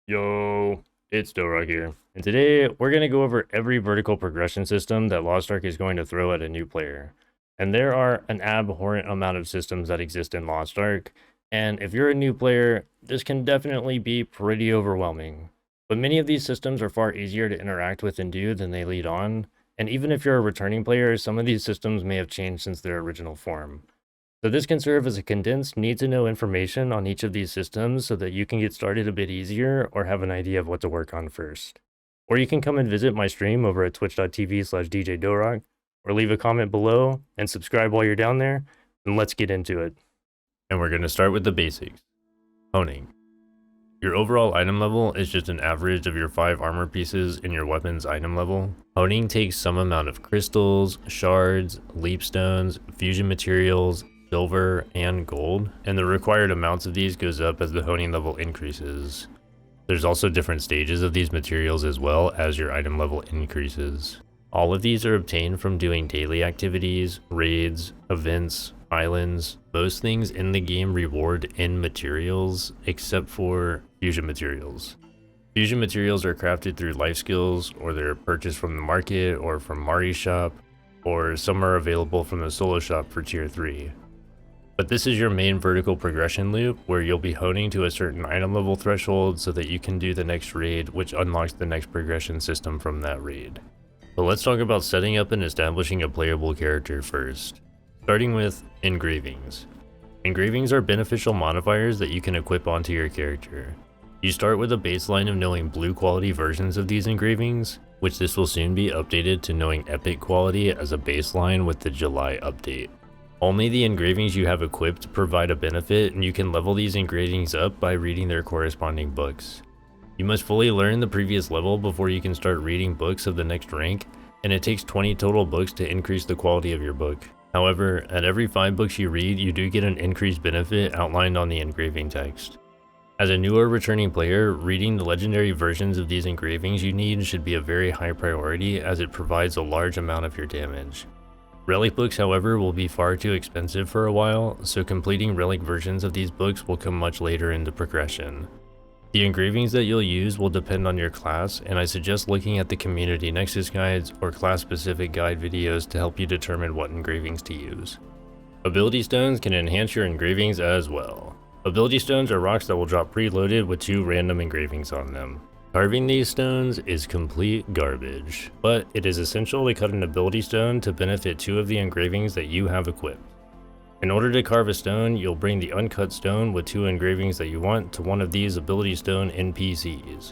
Yo, it's Dohrok here, and today we're going to go over every vertical progression system that Lost Ark is going to throw at a new player. And there are an abhorrent amount of systems that exist in Lost Ark, and if you're a new player, this can definitely be pretty overwhelming. But many of these systems are far easier to interact with and do than they lead on, and even if you're a returning player, some of these systems may have changed since their original form. So this can serve as a condensed need-to-know information on each of these systems so that you can get started a bit easier or have an idea of what to work on first. Or you can come and visit my stream over at twitch.tv/DJDohrok, or leave a comment below and subscribe while you're down there, and let's get into it. And we're going to start with the basics. Honing. Your overall item level is just an average of your 5 armor pieces in your weapon's item level. Honing takes some amount of crystals, shards, leap stones, fusion materials, silver, and gold, and the required amounts of these goes up as the honing level increases. There's also different stages of these materials as well as your item level increases. All of these are obtained from doing daily activities, raids, events, islands. Most things in the game reward in materials except for fusion materials. Fusion materials are crafted through life skills, or they're purchased from the market or from Mari's shop, or some are available from the solo shop for tier 3. But this is your main vertical progression loop where you'll be honing to a certain item level threshold so that you can do the next raid, which unlocks the next progression system from that raid. So let's talk about setting up and establishing a playable character first. Starting with engravings. Engravings are beneficial modifiers that you can equip onto your character. You start with a baseline of knowing blue quality versions of these engravings, which this will soon be updated to knowing epic quality as a baseline with the July update. Only the engravings you have equipped provide a benefit, and you can level these engravings up by reading their corresponding books. You must fully learn the previous level before you can start reading books of the next rank, and it takes 20 total books to increase the quality of your book. However, at every 5 books you read, you do get an increased benefit outlined on the engraving text. As a newer returning player, reading the legendary versions of these engravings you need should be a very high priority as it provides a large amount of your damage. Relic books, however, will be far too expensive for a while, so completing relic versions of these books will come much later in the progression. The engravings that you'll use will depend on your class, and I suggest looking at the community Nexus guides or class-specific guide videos to help you determine what engravings to use. Ability stones can enhance your engravings as well. Ability stones are rocks that will drop preloaded with 2 random engravings on them. Carving these stones is complete garbage, but it is essential to cut an ability stone to benefit 2 of the engravings that you have equipped. In order to carve a stone, you'll bring the uncut stone with 2 engravings that you want to one of these ability stone NPCs.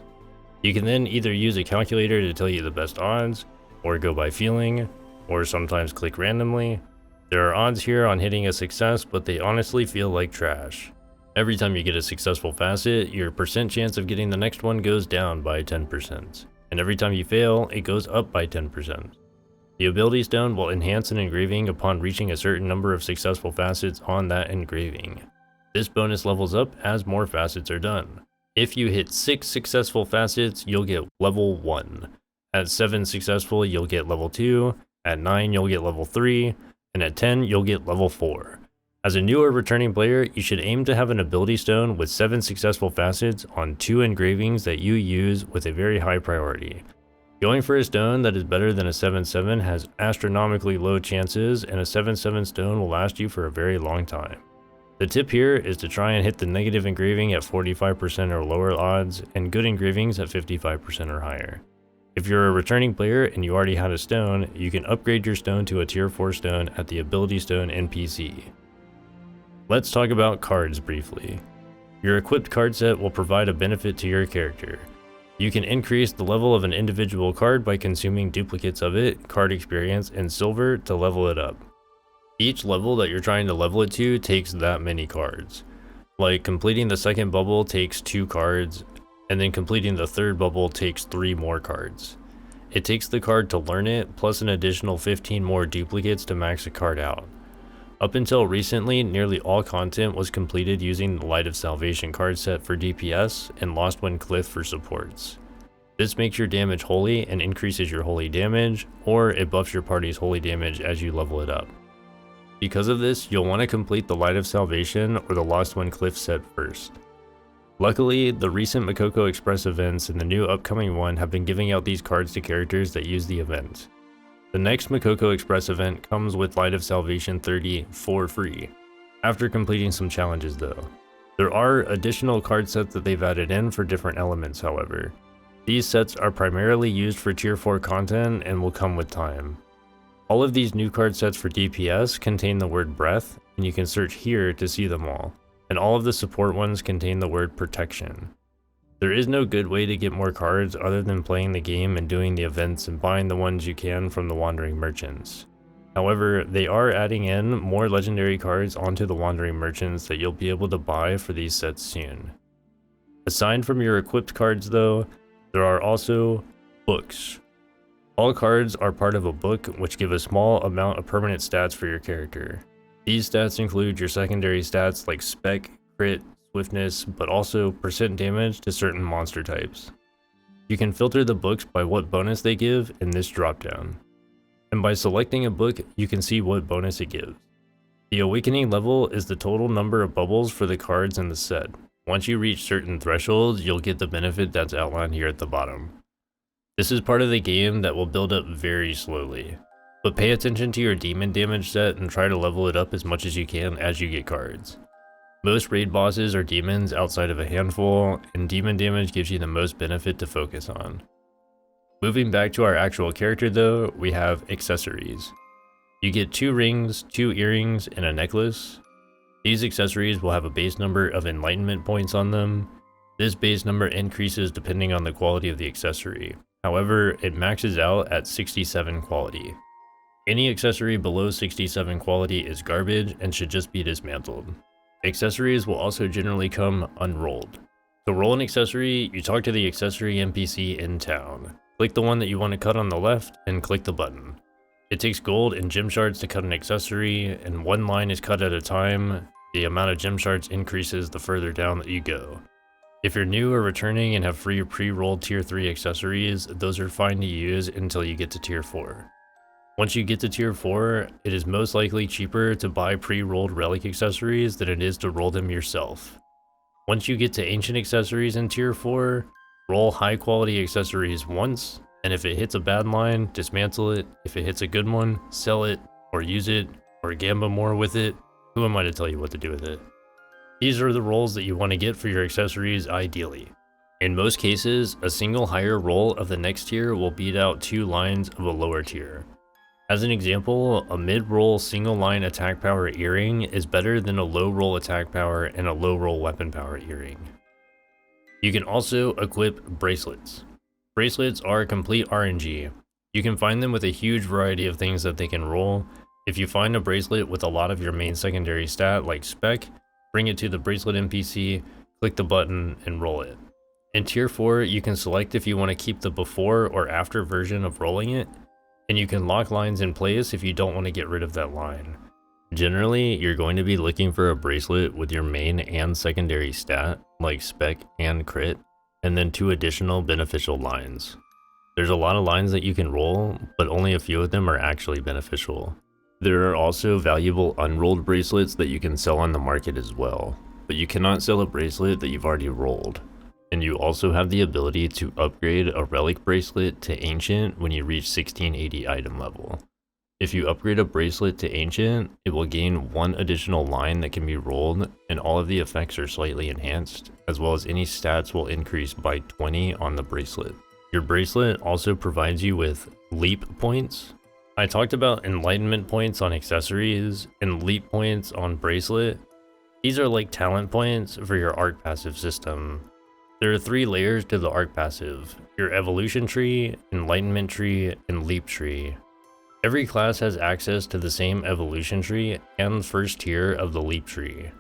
You can then either use a calculator to tell you the best odds, or go by feeling, or sometimes click randomly. There are odds here on hitting a success, but they honestly feel like trash. Every time you get a successful facet, your percent chance of getting the next one goes down by 10%, and every time you fail, it goes up by 10%. The ability stone will enhance an engraving upon reaching a certain number of successful facets on that engraving. This bonus levels up as more facets are done. If you hit 6 successful facets, you'll get level 1. At 7 successful, you'll get level 2, at 9 you'll get level 3, and at 10 you'll get level 4. As a newer returning player, you should aim to have an ability stone with 7 successful facets on 2 engravings that you use with a very high priority. Going for a stone that is better than a 7/7 has astronomically low chances, and a 7/7 stone will last you for a very long time. The tip here is to try and hit the negative engraving at 45% or lower odds, and good engravings at 55% or higher. If you're a returning player and you already had a stone, you can upgrade your stone to a tier 4 stone at the ability stone NPC. Let's talk about cards briefly. Your equipped card set will provide a benefit to your character. You can increase the level of an individual card by consuming duplicates of it, card experience, and silver to level it up. Each level that you're trying to level it to takes that many cards. Like completing the second bubble takes 2 cards, and then completing the third bubble takes 3 more cards. It takes the card to learn it, plus an additional 15 more duplicates to max a card out. Up until recently, nearly all content was completed using the Light of Salvation card set for DPS and Lost Wind Cliff for supports. This makes your damage holy and increases your holy damage, or it buffs your party's holy damage as you level it up. Because of this, you'll want to complete the Light of Salvation or the Lost Wind Cliff set first. Luckily, the recent Mokoko Express events and the new upcoming one have been giving out these cards to characters that use the event. The next Mokoko Express event comes with Light of Salvation 30 for free, after completing some challenges though. There are additional card sets that they've added in for different elements however. These sets are primarily used for tier 4 content and will come with time. All of these new card sets for DPS contain the word breath, and you can search here to see them all. And all of the support ones contain the word protection. There is no good way to get more cards other than playing the game and doing the events and buying the ones you can from the wandering merchants. However, they are adding in more legendary cards onto the wandering merchants that you'll be able to buy for these sets soon. Aside from your equipped cards though, there are also books. All cards are part of a book which give a small amount of permanent stats for your character. These stats include your secondary stats like spec, crit, swiftness, but also percent damage to certain monster types. You can filter the books by what bonus they give in this dropdown. And by selecting a book, you can see what bonus it gives. The awakening level is the total number of bubbles for the cards in the set. Once you reach certain thresholds, you'll get the benefit that's outlined here at the bottom. This is part of the game that will build up very slowly. But pay attention to your demon damage set and try to level it up as much as you can as you get cards. Most raid bosses are demons outside of a handful, and demon damage gives you the most benefit to focus on. Moving back to our actual character though, we have accessories. You get 2 rings, 2 earrings, and a necklace. These accessories will have a base number of enlightenment points on them. This base number increases depending on the quality of the accessory. However, it maxes out at 67 quality. Any accessory below 67 quality is garbage and should just be dismantled. Accessories will also generally come unrolled. To roll an accessory, you talk to the accessory NPC in town. Click the one that you want to cut on the left and click the button. It takes gold and gem shards to cut an accessory, and one line is cut at a time. The amount of gem shards increases the further down that you go. If you're new or returning and have free pre-rolled tier 3 accessories, those are fine to use until you get to tier 4. Once you get to tier 4, it is most likely cheaper to buy pre-rolled relic accessories than it is to roll them yourself. Once you get to ancient accessories in tier 4, roll high quality accessories once, and if it hits a bad line, dismantle it. If it hits a good one, sell it, or use it, or gamba more with it. Who am I to tell you what to do with it? These are the rolls that you want to get for your accessories ideally. In most cases, a single higher roll of the next tier will beat out 2 lines of a lower tier. As an example, a mid-roll single-line attack power earring is better than a low-roll attack power and a low-roll weapon power earring. You can also equip bracelets. Bracelets are a complete RNG. You can find them with a huge variety of things that they can roll. If you find a bracelet with a lot of your main secondary stat like spec, bring it to the bracelet NPC, click the button, and roll it. In tier 4, you can select if you want to keep the before or after version of rolling it, and you can lock lines in place if you don't want to get rid of that line. Generally, you're going to be looking for a bracelet with your main and secondary stat, like spec and crit, and then 2 additional beneficial lines. There's a lot of lines that you can roll, but only a few of them are actually beneficial. There are also valuable unrolled bracelets that you can sell on the market as well, but you cannot sell a bracelet that you've already rolled. And you also have the ability to upgrade a relic bracelet to ancient when you reach 1680 item level. If you upgrade a bracelet to ancient, it will gain 1 additional line that can be rolled, and all of the effects are slightly enhanced, as well as any stats will increase by 20 on the bracelet. Your bracelet also provides you with leap points. I talked about enlightenment points on accessories and leap points on bracelet. These are like talent points for your Ark Passive system. There are 3 layers to the Ark Passive: your evolution tree, enlightenment tree, and leap tree. Every class has access to the same evolution tree and first tier of the leap tree.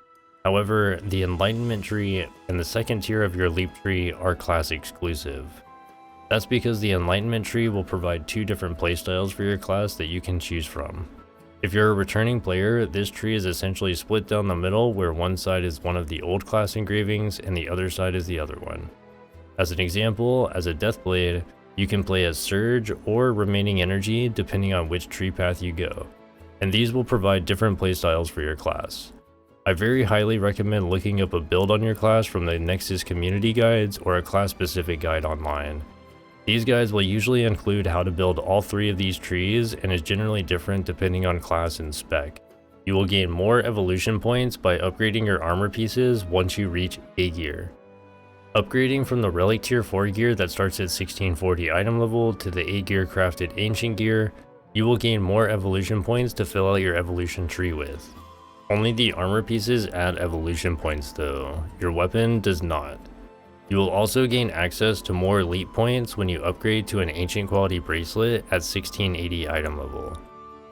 However, the enlightenment tree and the second tier of your leap tree are class exclusive. That's because the enlightenment tree will provide 2 different playstyles for your class that you can choose from. If you're a returning player, this tree is essentially split down the middle, where one side is one of the old class engravings and the other side is the other one. As an example, as a Deathblade, you can play as Surge or Remaining Energy depending on which tree path you go, and these will provide different playstyles for your class. I very highly recommend looking up a build on your class from the Nexus community guides or a class specific guide online. These guides will usually include how to build all 3 of these trees and is generally different depending on class and spec. You will gain more evolution points by upgrading your armor pieces once you reach A gear. Upgrading from the Relic tier 4 gear that starts at 1640 item level to the A gear crafted ancient gear, you will gain more evolution points to fill out your evolution tree with. Only the armor pieces add evolution points though, your weapon does not. You will also gain access to more elite points when you upgrade to an ancient quality bracelet at 1680 item level.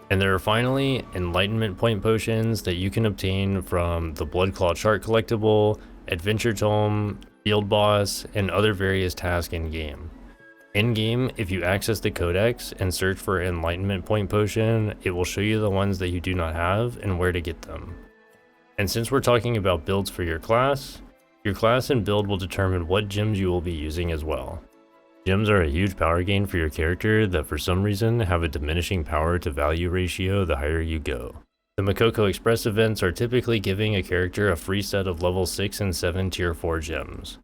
And there are finally enlightenment point potions that you can obtain from the Bloodclaw chart collectible, adventure tome, field boss, and other various tasks in game. In game, if you access the codex and search for enlightenment point potion, it will show you the ones that you do not have and where to get them. And since we're talking about builds for your class and build will determine what gems you will be using as well. Gems are a huge power gain for your character that for some reason have a diminishing power to value ratio the higher you go. The Mokoko Express events are typically giving a character a free set of level 6 and 7 tier 4 gems.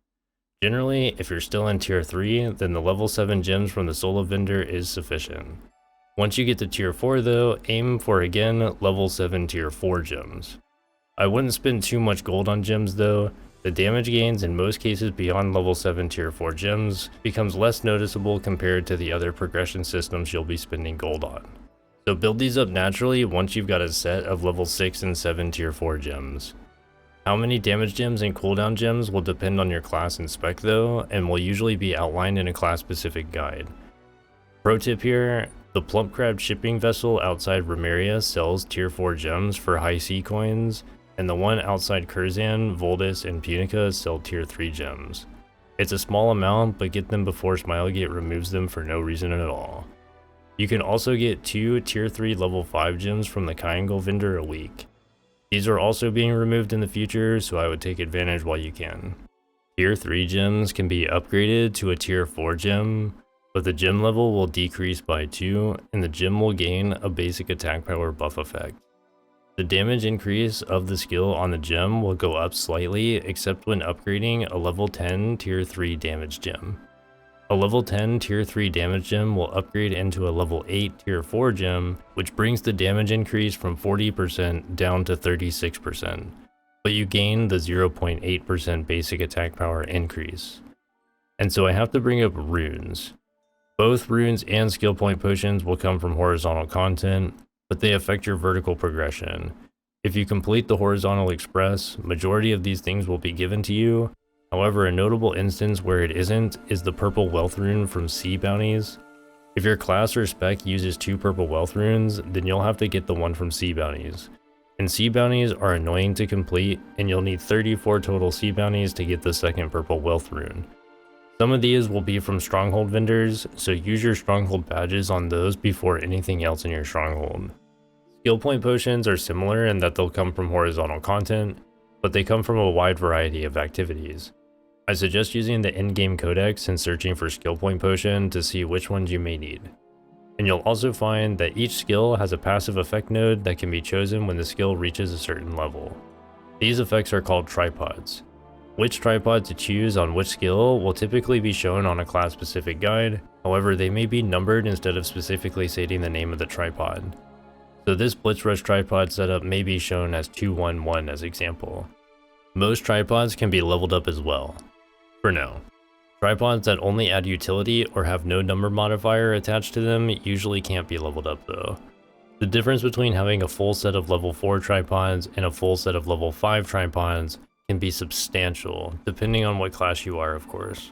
Generally, if you're still in tier 3, then the level 7 gems from the solo vendor is sufficient. Once you get to tier 4 though, aim for again level 7 tier 4 gems. I wouldn't spend too much gold on gems though. The damage gains in most cases beyond level 7 tier 4 gems becomes less noticeable compared to the other progression systems you'll be spending gold on. So build these up naturally once you've got a set of level 6 and 7 tier 4 gems. How many damage gems and cooldown gems will depend on your class and spec though, and will usually be outlined in a class specific guide. Pro tip here, the Plump Crab shipping vessel outside Remeria sells tier 4 gems for high C coins, and the one outside Curzan, Voldus, and Punica sell tier 3 gems. It's a small amount, but get them before Smilegate removes them for no reason at all. You can also get 2 tier 3 level 5 gems from the Triangle vendor a week. These are also being removed in the future, so I would take advantage while you can. Tier 3 gems can be upgraded to a tier 4 gem, but the gem level will decrease by 2, and the gem will gain a basic attack power buff effect. The damage increase of the skill on the gem will go up slightly, except when upgrading a level 10 tier 3 damage gem. A level 10 tier 3 damage gem will upgrade into a level 8 tier 4 gem, which brings the damage increase from 40% down to 36%, but you gain the 0.8% basic attack power increase. And so I have to bring up runes. Both runes and skill point potions will come from horizontal content, but they affect your vertical progression. If you complete the horizontal express, majority of these things will be given to you. However, a notable instance where it isn't is the purple wealth rune from sea bounties. If your class or spec uses 2 purple wealth runes, then you'll have to get the one from sea bounties. And sea bounties are annoying to complete, and you'll need 34 total sea bounties to get the second purple wealth rune. Some of these will be from stronghold vendors, so use your stronghold badges on those before anything else in your stronghold. Skill point potions are similar in that they'll come from horizontal content, but they come from a wide variety of activities. I suggest using the in-game codex and searching for skill point potion to see which ones you may need. And you'll also find that each skill has a passive effect node that can be chosen when the skill reaches a certain level. These effects are called tripods. Which tripod to choose on which skill will typically be shown on a class specific guide, however they may be numbered instead of specifically stating the name of the tripod. So this Blitz Rush tripod setup may be shown as 211 as example. Most tripods can be leveled up as well. For now. Tripods that only add utility or have no number modifier attached to them usually can't be leveled up though. The difference between having a full set of level 4 tripods and a full set of level 5 tripods can be substantial, depending on what class you are, of course.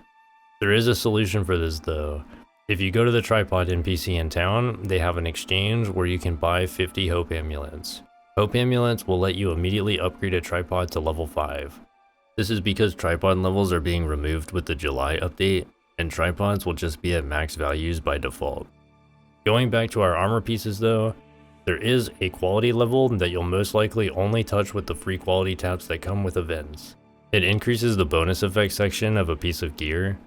There is a solution for this though. If you go to the tripod NPC in town, they have an exchange where you can buy 50 Hope Amulets. Hope Amulets will let you immediately upgrade a tripod to level 5. This is because tripod levels are being removed with the July update, and tripods will just be at max values by default. Going back to our armor pieces though, there is a quality level that you'll most likely only touch with the free quality taps that come with events. It increases the bonus effect section of a piece of gear,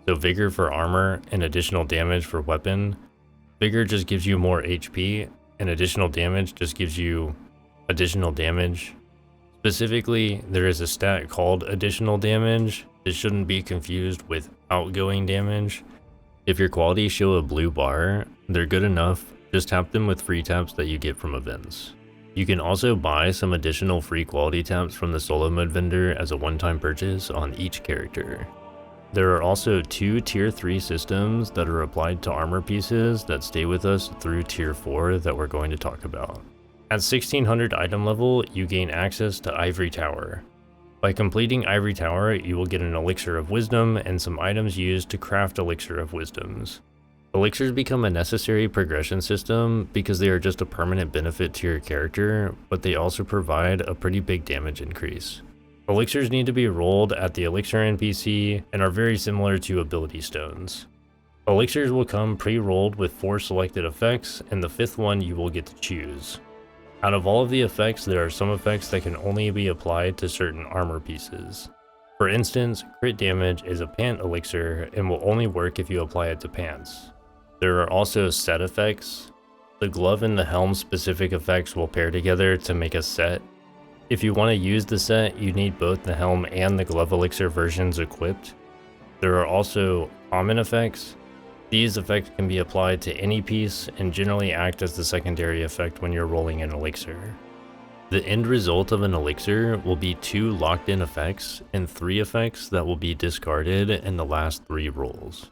so Vigor for armor and additional damage for weapon. Vigor just gives you more HP, and additional damage just gives you additional damage. Specifically, there is a stat called additional damage. This shouldn't be confused with outgoing damage. If your qualities show a blue bar, they're good enough. Just tap them with free taps that you get from events. You can also buy some additional free quality taps from the solo mode vendor as a one-time purchase on each character. There are also 2 tier 3 systems that are applied to armor pieces that stay with us through tier 4 that we're going to talk about. At 1600 item level, you gain access to Ivory Tower. By completing Ivory Tower, you will get an Elixir of Wisdom and some items used to craft Elixir of Wisdoms. Elixirs become a necessary progression system because they are just a permanent benefit to your character, but they also provide a pretty big damage increase. Elixirs need to be rolled at the Elixir NPC and are very similar to ability stones. Elixirs will come pre-rolled with 4 selected effects, and the 5th one you will get to choose. Out of all of the effects, there are some effects that can only be applied to certain armor pieces. For instance, crit damage is a pant elixir and will only work if you apply it to pants. There are also set effects. The glove and the helm specific effects will pair together to make a set. If you want to use the set, you need both the helm and the glove elixir versions equipped. There are also common effects. These effects can be applied to any piece and generally act as the secondary effect when you're rolling an elixir. The end result of an elixir will be 2 locked in effects and 3 effects that will be discarded in the last 3 rolls.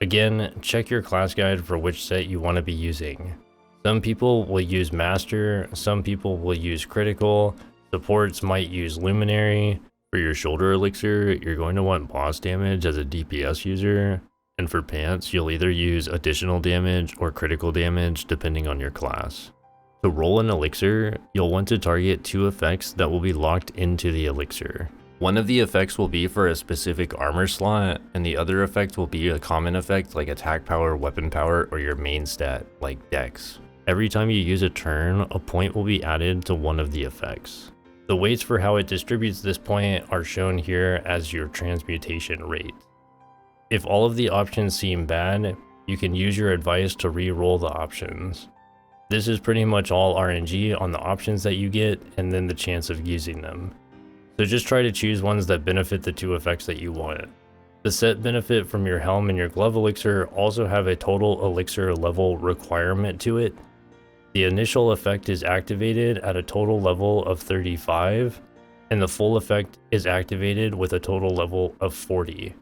Again, check your class guide for which set you want to be using. Some people will use Master, some people will use Critical, supports might use Luminary. For your shoulder elixir, you're going to want boss damage as a DPS user, and for pants, you'll either use additional damage or critical damage depending on your class. To roll an elixir, you'll want to target 2 effects that will be locked into the elixir. One of the effects will be for a specific armor slot, and the other effect will be a common effect like attack power, weapon power, or your main stat like dex. Every time you use a turn, a point will be added to one of the effects. The weights for how it distributes this point are shown here as your transmutation rate. If all of the options seem bad, you can use your advice to re-roll the options. This is pretty much all RNG on the options that you get and then the chance of using them. So just try to choose ones that benefit the 2 effects that you want. The set benefit from your helm and your glove elixir also have a total elixir level requirement to it. The initial effect is activated at a total level of 35, and the full effect is activated with a total level of 40.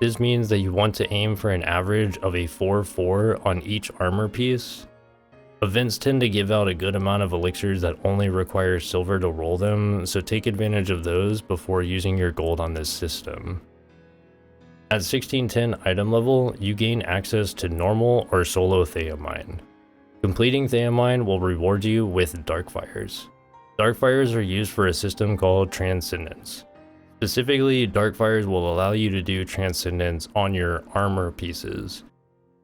This means that you want to aim for an average of a 4-4 on each armor piece. Events tend to give out a good amount of elixirs that only require silver to roll them, so take advantage of those before using your gold on this system. At 1610 item level, you gain access to normal or solo Theamine. Completing Theamine will reward you with Darkfires. Darkfires are used for a system called Transcendance. Specifically, Darkfires will allow you to do Transcendance on your armor pieces.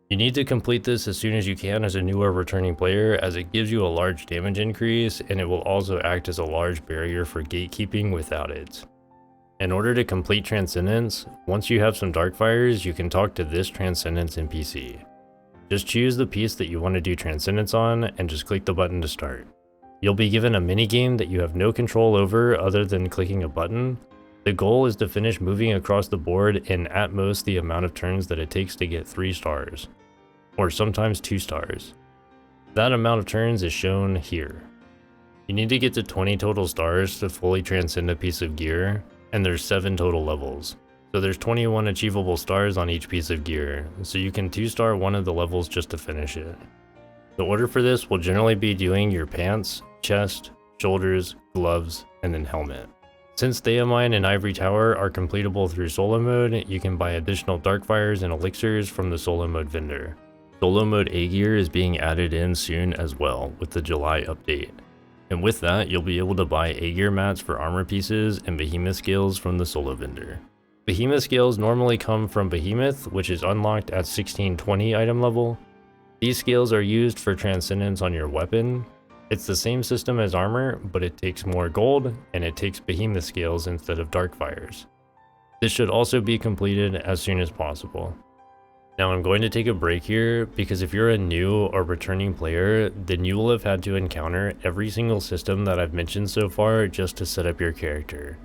You need to complete this as soon as you can as a new or returning player, as it gives you a large damage increase and it will also act as a large barrier for gatekeeping without it. In order to complete Transcendance, once you have some Darkfires, you can talk to this Transcendance NPC. Just choose the piece that you want to do Transcendance on and just click the button to start. You'll be given a minigame that you have no control over other than clicking a button. The goal is to finish moving across the board in at most the amount of turns that it takes to get 3 stars, or sometimes 2 stars. That amount of turns is shown here. You need to get to 20 total stars to fully transcend a piece of gear, and there's 7 total levels. So there's 21 achievable stars on each piece of gear, so you can 2-star one of the levels just to finish it. The order for this will generally be doing your pants, chest, shoulders, gloves, and then helmet. Since Theamine and Ivory Tower are completable through solo mode, you can buy additional Darkfires and Elixirs from the solo mode vendor. Solo mode A gear is being added in soon as well with the July update. And with that, you'll be able to buy A gear mats for armor pieces and behemoth scales from the solo vendor. Behemoth scales normally come from Behemoth, which is unlocked at 1620 item level. These scales are used for Transcendance on your weapon. It's the same system as armor, but it takes more gold, and it takes behemoth scales instead of Darkfires. This should also be completed as soon as possible. Now I'm going to take a break here because if you're a new or returning player, then you will have had to encounter every single system that I've mentioned so far just to set up your character.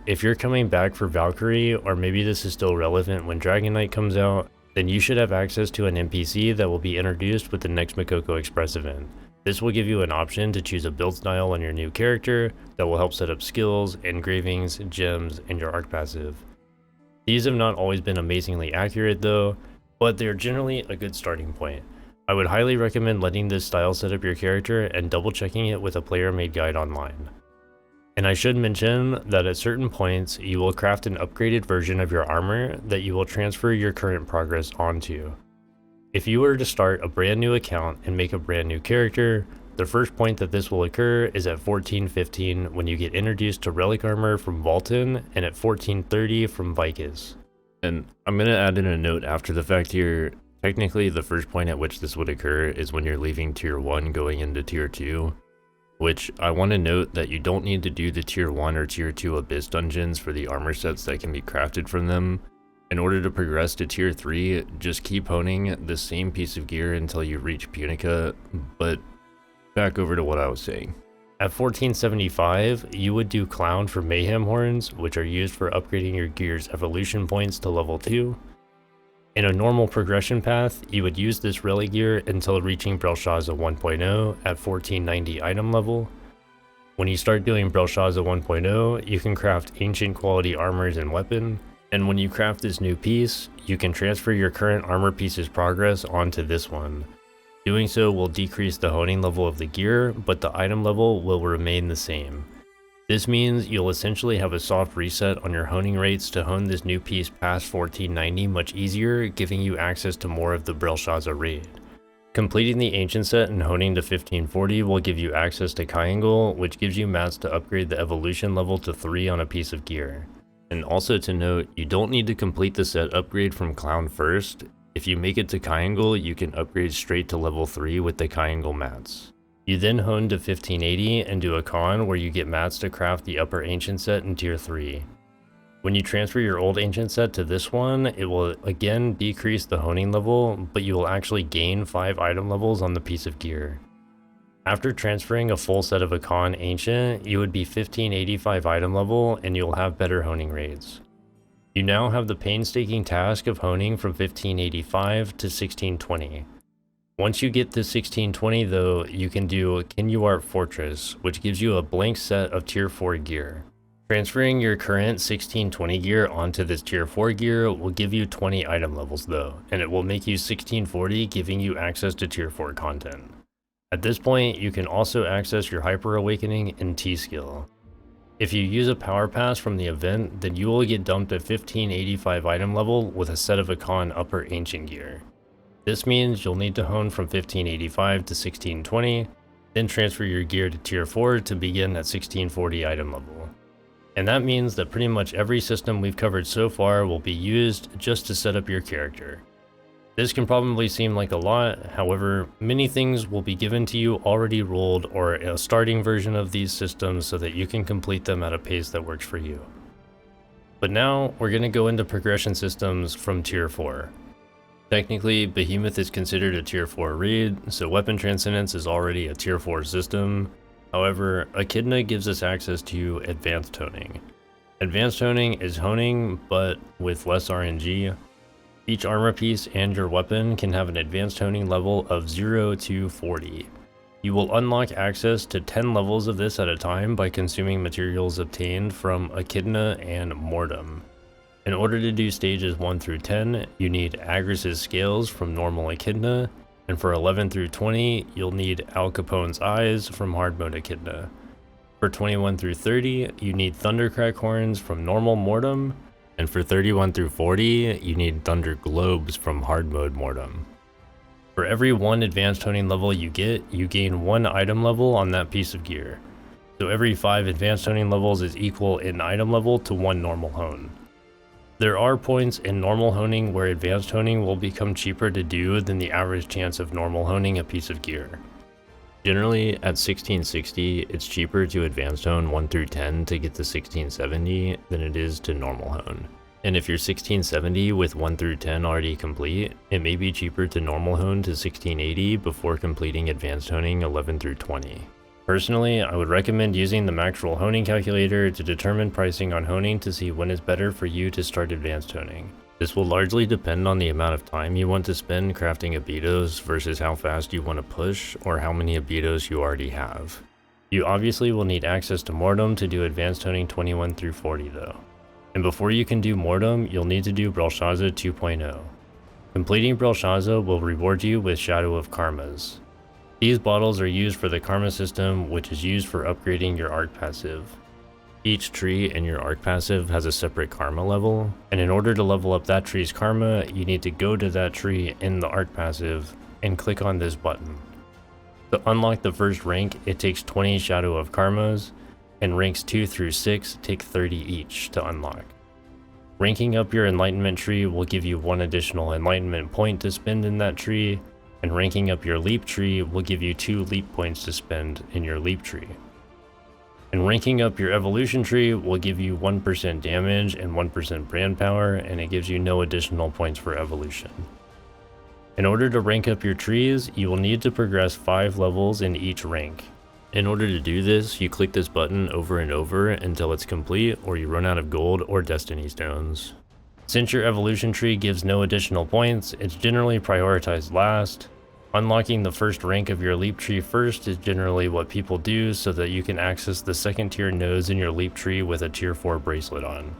If you're coming back for Valkyrie, or maybe this is still relevant when Dragon Knight comes out, then you should have access to an NPC that will be introduced with the next Mokoko Express event. This will give you an option to choose a build style on your new character that will help set up skills, engravings, gems, and your Ark Passive. These have not always been amazingly accurate though, but they're generally a good starting point. I would highly recommend letting this style set up your character and double checking it with a player-made guide online. And I should mention that at certain points, you will craft an upgraded version of your armor that you will transfer your current progress onto. If you were to start a brand new account and make a brand new character, the first point that this will occur is at 1415 when you get introduced to relic armor from Valton and at 1430 from Vicus. And I'm going to add in a note after the fact here. Technically, the first point at which this would occur is when you're leaving tier 1 going into tier 2. Which I want to note that you don't need to do the tier 1 or tier 2 abyss dungeons for the armor sets that can be crafted from them. In order to progress to tier 3, just keep honing the same piece of gear until you reach Punica, but back over to what I was saying. At 1475, you would do Clown for Mayhem Horns, which are used for upgrading your gear's evolution points to level 2. In a normal progression path, you would use this relic gear until reaching Belshazzar 1.0 at 1490 item level. When you start doing Belshazzar 1.0, you can craft ancient quality armors and weapon, and when you craft this new piece, you can transfer your current armor piece's progress onto this one. Doing so will decrease the honing level of the gear, but the item level will remain the same. This means you'll essentially have a soft reset on your honing rates to hone this new piece past 1490 much easier, giving you access to more of the Belshazzar raid. Completing the ancient set and honing to 1540 will give you access to Triangle, which gives you mats to upgrade the evolution level to 3 on a piece of gear. And also to note, you don't need to complete the set upgrade from Clown first. If you make it to Triangle, you can upgrade straight to level 3 with the Triangle mats. You then hone to 1580 and do a con where you get mats to craft the upper ancient set in tier 3. When you transfer your old ancient set to this one, it will again decrease the honing level, but you will actually gain 5 item levels on the piece of gear. After transferring a full set of a con ancient, you would be 1585 item level and you'll have better honing rates. You now have the painstaking task of honing from 1585 to 1620. Once you get to 1620 though, you can do Kinyuart Fortress, which gives you a blank set of tier 4 gear. Transferring your current 1620 gear onto this tier 4 gear will give you 20 item levels though, and it will make you 1640, giving you access to tier 4 content. At this point, you can also access your Hyper Awakening and T-Skill. If you use a power pass from the event, then you will get dumped at 1585 item level with a set of Akan upper ancient gear. This means you'll need to hone from 1585 to 1620, then transfer your gear to tier 4 to begin at 1640 item level. And that means that pretty much every system we've covered so far will be used just to set up your character. This can probably seem like a lot, however, many things will be given to you already rolled or a starting version of these systems so that you can complete them at a pace that works for you. But now we're going to go into progression systems from tier 4. Technically, Behemoth is considered a tier 4 raid, so Weapon Transcendance is already a tier 4 system. However, Echidna gives us access to Advanced Honing. Advanced Honing is honing, but with less RNG. Each armor piece and your weapon can have an advanced honing level of 0 to 40. You will unlock access to 10 levels of this at a time by consuming materials obtained from Echidna and Mortem. In order to do stages 1 through 10, you need Agris's Scales from normal Echidna, and for 11 through 20, you'll need Al Capone's Eyes from hard mode Echidna. For 21 through 30, you need Thundercrack Horns from normal Mortem, and for 31 through 40, you need Thunder Globes from hard mode Mortem. For every 1 advanced honing level you get, you gain 1 item level on that piece of gear. So every 5 advanced honing levels is equal in item level to 1 normal hone. There are points in normal honing where advanced honing will become cheaper to do than the average chance of normal honing a piece of gear. Generally, at 1660, it's cheaper to advanced hone 1 through 10 to get to 1670 than it is to normal hone. And if you're 1670 with 1 through 10 already complete, it may be cheaper to normal hone to 1680 before completing advanced honing 11 through 20. Personally, I would recommend using the Maxroll honing calculator to determine pricing on honing to see when it's better for you to start advanced honing. This will largely depend on the amount of time you want to spend crafting abitos versus how fast you want to push or how many abitos you already have. You obviously will need access to Mortem to do advanced honing 21 through 40 though. And before you can do Mortem, you'll need to do Belshazzar 2.0. Completing Belshazzar will reward you with Shadow of Karmas. These bottles are used for the Karma system, which is used for upgrading your Ark Passive. Each tree in your Ark Passive has a separate Karma level, and in order to level up that tree's Karma, you need to go to that tree in the Ark Passive and click on this button. To unlock the first rank, it takes 20 Shadow of Karmas, and ranks 2 through 6 take 30 each to unlock. Ranking up your enlightenment tree will give you 1 additional enlightenment point to spend in that tree, and ranking up your leap tree will give you 2 leap points to spend in your leap tree. And ranking up your evolution tree will give you 1% damage and 1% brand power, and it gives you no additional points for evolution. In order to rank up your trees, you will need to progress 5 levels in each rank. In order to do this, you click this button over and over until it's complete or you run out of gold or destiny stones. Since your evolution tree gives no additional points, it's generally prioritized last. Unlocking the first rank of your leap tree first is generally what people do so that you can access the second tier nodes in your leap tree with a tier 4 bracelet on.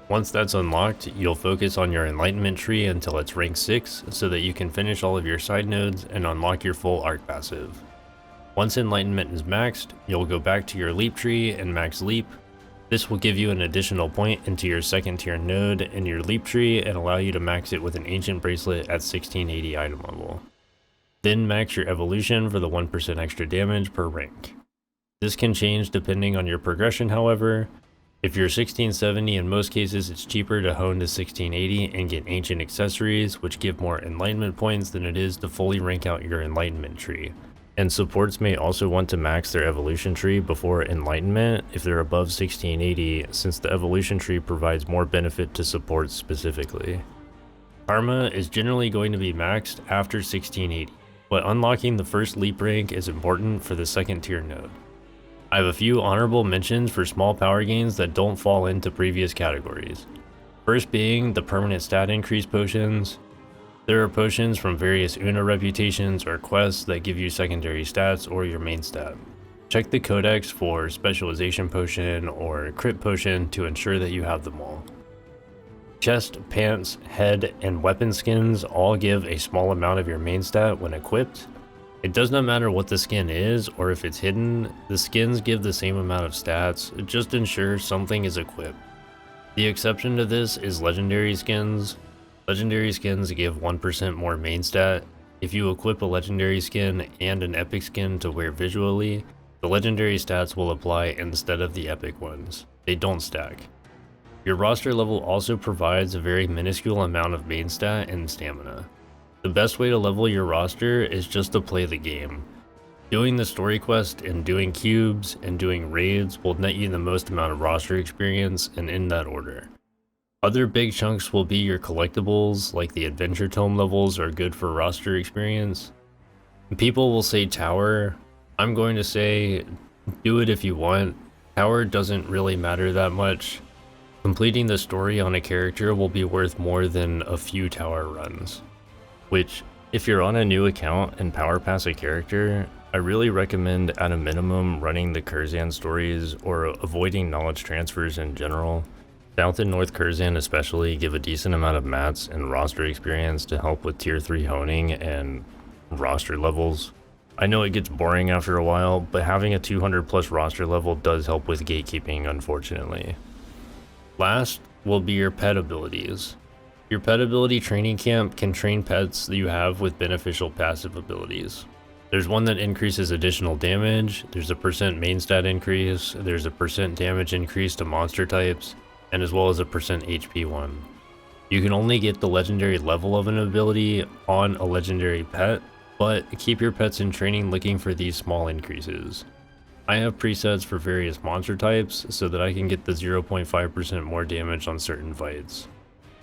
Once that's unlocked, you'll focus on your enlightenment tree until it's rank 6 so that you can finish all of your side nodes and unlock your full Ark Passive. Once enlightenment is maxed, you'll go back to your leap tree and max leap. This will give you an additional point into your second tier node in your leap tree and allow you to max it with an ancient bracelet at 1680 item level. Then max your evolution for the 1% extra damage per rank. This can change depending on your progression however. If you're 1670, in most cases it's cheaper to hone to 1680 and get ancient accessories which give more enlightenment points than it is to fully rank out your enlightenment tree. And supports may also want to max their evolution tree before enlightenment if they're above 1680, since the evolution tree provides more benefit to supports specifically. Karma is generally going to be maxed after 1680, but unlocking the first leap rank is important for the second tier node. I have a few honorable mentions for small power gains that don't fall into previous categories. First being the permanent stat increase potions. There are potions from various Una reputations or quests that give you secondary stats or your main stat. Check the codex for specialization potion or crit potion to ensure that you have them all. Chest, pants, head, and weapon skins all give a small amount of your main stat when equipped. It does not matter what the skin is or if it's hidden, the skins give the same amount of stats, just ensure something is equipped. The exception to this is legendary skins. Legendary skins give 1% more main stat. If you equip a legendary skin and an epic skin to wear visually, the legendary stats will apply instead of the epic ones. They don't stack. Your roster level also provides a very minuscule amount of main stat and stamina. The best way to level your roster is just to play the game. Doing the story quest and doing cubes and doing raids will net you the most amount of roster experience and in that order. Other big chunks will be your collectibles, like the adventure tome levels are good for roster experience. People will say tower. I'm going to say do it if you want. Tower doesn't really matter that much. Completing the story on a character will be worth more than a few tower runs. Which, if you're on a new account and power pass a character, I really recommend at a minimum running the Curzan stories or avoiding knowledge transfers in general. South and North Curzan especially give a decent amount of mats and roster experience to help with tier 3 honing and roster levels. I know it gets boring after a while, but having a 200 plus roster level does help with gatekeeping unfortunately. Last will be your pet abilities. Your pet ability training camp can train pets that you have with beneficial passive abilities. There's one that increases additional damage, there's a % main stat increase, there's a % damage increase to monster types, and as well as a % HP one. You can only get the legendary level of an ability on a legendary pet, but keep your pets in training looking for these small increases. I have presets for various monster types so that I can get the 0.5% more damage on certain fights.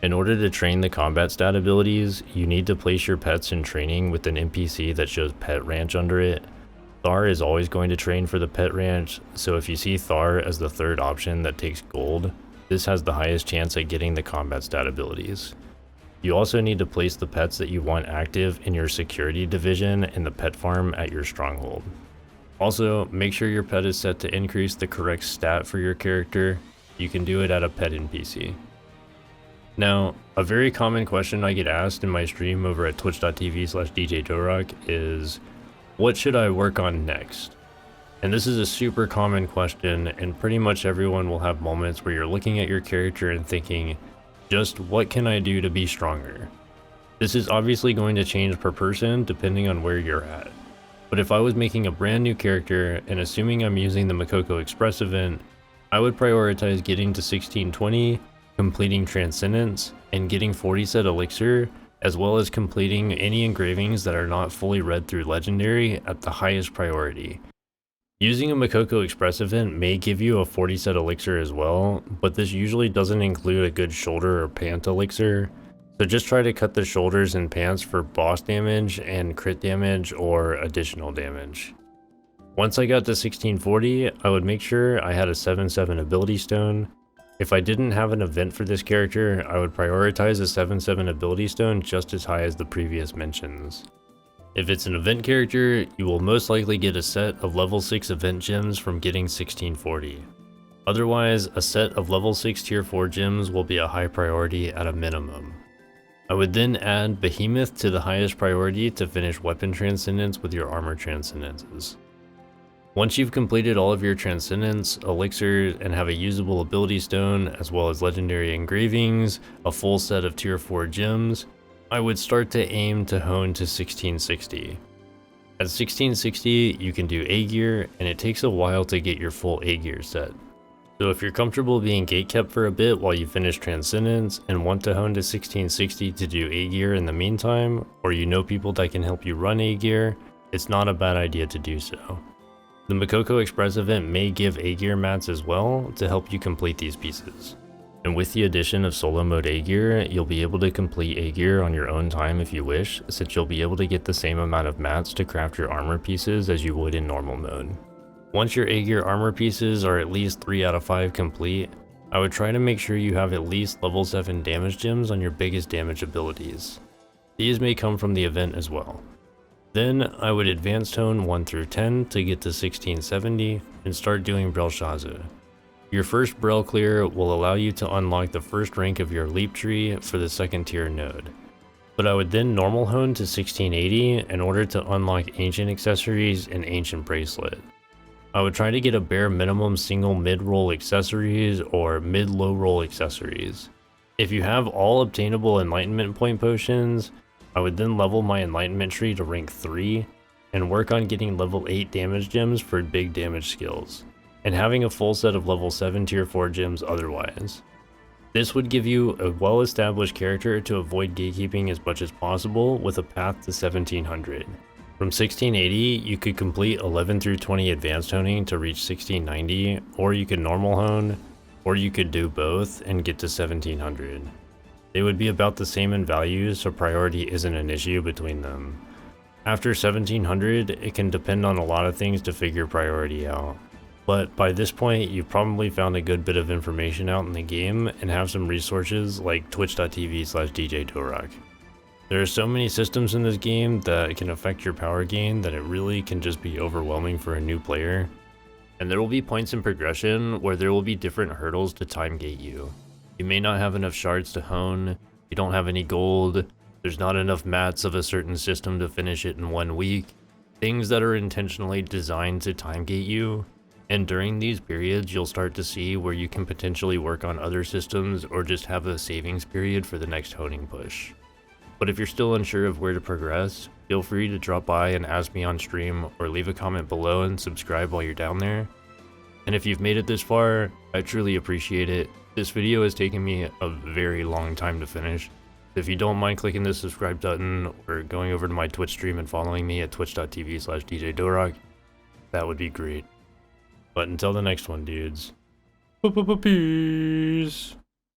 In order to train the combat stat abilities, you need to place your pets in training with an NPC that shows Pet Ranch under it. Thar is always going to train for the Pet Ranch, so if you see Thar as the third option that takes gold, this has the highest chance at getting the combat stat abilities. You also need to place the pets that you want active in your security division in the pet farm at your stronghold. Also, make sure your pet is set to increase the correct stat for your character. You can do it at a pet NPC. Now, a very common question I get asked in my stream over at twitch.tv/DJ Dohrok is, what should I work on next? And this is a super common question, and pretty much everyone will have moments where you're looking at your character and thinking, just what can I do to be stronger? This is obviously going to change per person depending on where you're at. But if I was making a brand new character and assuming I'm using the Mokoko Express event, I would prioritize getting to 1620, completing Transcendance, and getting 40 set Elixir, as well as completing any engravings that are not fully read through Legendary at the highest priority. Using a Mokoko Express event may give you a 40 set Elixir as well, but this usually doesn't include a good shoulder or pant Elixir, so just try to cut the shoulders and pants for boss damage and crit damage or additional damage. Once I got to 1640, I would make sure I had a 7/7 ability stone. If I didn't have an event for this character, I would prioritize a 7/7 ability stone just as high as the previous mentions. If it's an event character, you will most likely get a set of level 6 event gems from getting 1640. Otherwise, a set of level 6 tier 4 gems will be a high priority at a minimum. I would then add Behemoth to the highest priority to finish weapon transcendence with your armor transcendences. Once you've completed all of your Transcendance, Elixirs, and have a usable ability stone, as well as legendary engravings, a full set of tier 4 gems, I would start to aim to hone to 1660. At 1660, you can do A gear, and it takes a while to get your full A gear set. So if you're comfortable being gatekept for a bit while you finish Transcendence and want to hone to 1660 to do A gear in the meantime, or you know people that can help you run A gear, it's not a bad idea to do so. The Mokoko Express event may give A gear mats as well to help you complete these pieces. And with the addition of solo mode A gear, you'll be able to complete A gear on your own time if you wish, since you'll be able to get the same amount of mats to craft your armor pieces as you would in normal mode. Once your A gear armor pieces are at least 3 out of 5 complete, I would try to make sure you have at least level 7 damage gems on your biggest damage abilities. These may come from the event as well. Then I would advance tone 1 through 10 to get to 1670 and start doing Bracelets. Your first Braille clear will allow you to unlock the first rank of your leap tree for the second tier node. But I would then normal hone to 1680 in order to unlock ancient accessories and ancient bracelet. I would try to get a bare minimum single mid-roll accessories or mid-low roll accessories. If you have all obtainable enlightenment point potions, I would then level my enlightenment tree to rank 3 and work on getting level 8 damage gems for big damage skills, and having a full set of level 7 tier 4 gems otherwise. This would give you a well-established character to avoid gatekeeping as much as possible with a path to 1700. From 1680, you could complete 11 through 20 advanced honing to reach 1690, or you could normal hone, or you could do both and get to 1700. They would be about the same in value, so priority isn't an issue between them. After 1700, it can depend on a lot of things to figure priority out. But by this point, you've probably found a good bit of information out in the game and have some resources like twitch.tv/DJ Dohrok. There are so many systems in this game that can affect your power gain that it really can just be overwhelming for a new player. And there will be points in progression where there will be different hurdles to time gate you. You may not have enough shards to hone, you don't have any gold, there's not enough mats of a certain system to finish it in 1 week, things that are intentionally designed to time gate you. And during these periods, you'll start to see where you can potentially work on other systems or just have a savings period for the next honing push. But if you're still unsure of where to progress, feel free to drop by and ask me on stream or leave a comment below and subscribe while you're down there. And if you've made it this far, I truly appreciate it. This video has taken me a very long time to finish. If you don't mind clicking the subscribe button or going over to my Twitch stream and following me at twitch.tv/DJ Dohrok, that would be great. But until the next one, dudes. Peace.